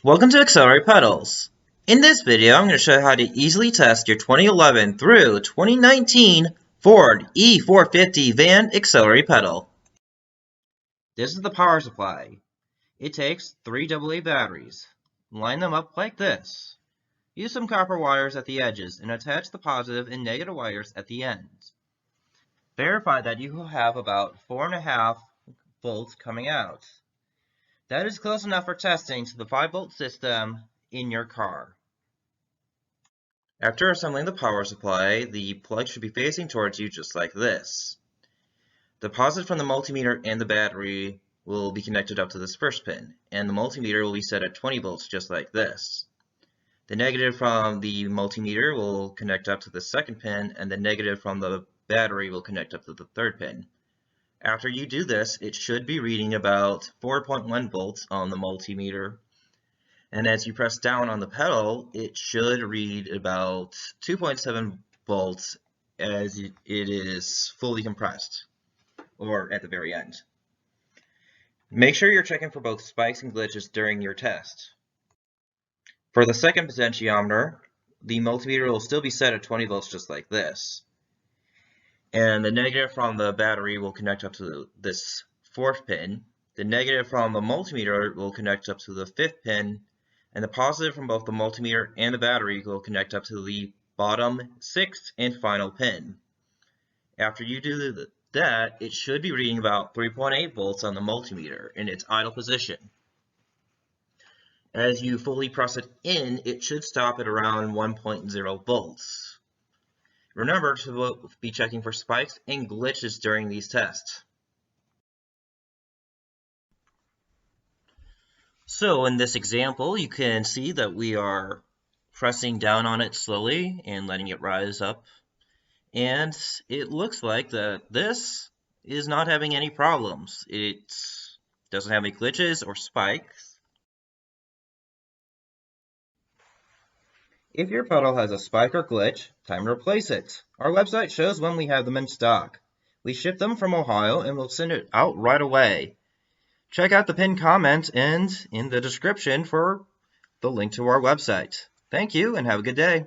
Welcome to Accelerator Pedals. In this video, I'm going to show you how to easily test your 2011 through 2019 Ford E450 van accelerator pedal. This is the power supply. It takes 3 AA batteries. Line them up like this. Use some copper wires at the edges and attach the positive and negative wires at the ends. Verify that you will have about 4.5 volts coming out. That is close enough for testing to the 5-volt system in your car. After assembling the power supply, the plug should be facing towards you just like this. The positive from the multimeter and the battery will be connected up to this first pin, and the multimeter will be set at 20 volts just like this. The negative from the multimeter will connect up to the second pin, and the negative from the battery will connect up to the third pin. After you do this, it should be reading about 4.1 volts on the multimeter. And as you press down on the pedal, it should read about 2.7 volts as it is fully compressed, or at the very end. Make sure you're checking for both spikes and glitches during your test. For the second potentiometer, the multimeter will still be set at 20 volts just like this. And the negative from the battery will connect up to this fourth pin. The negative from the multimeter will connect up to the fifth pin. And the positive from both the multimeter and the battery will connect up to the bottom sixth and final pin. After you do that, it should be reading about 3.8 volts on the multimeter in its idle position. As you fully press it in, it should stop at around 1.0 volts. Remember to be checking for spikes and glitches during these tests. So in this example, you can see that we are pressing down on it slowly and letting it rise up. And it looks like that this is not having any problems. It doesn't have any glitches or spikes. If your pedal has a spike or glitch, time to replace it. Our website shows when we have them in stock. We ship them from Ohio and we'll send it out right away. Check out the pinned comment and in the description for the link to our website. Thank you and have a good day.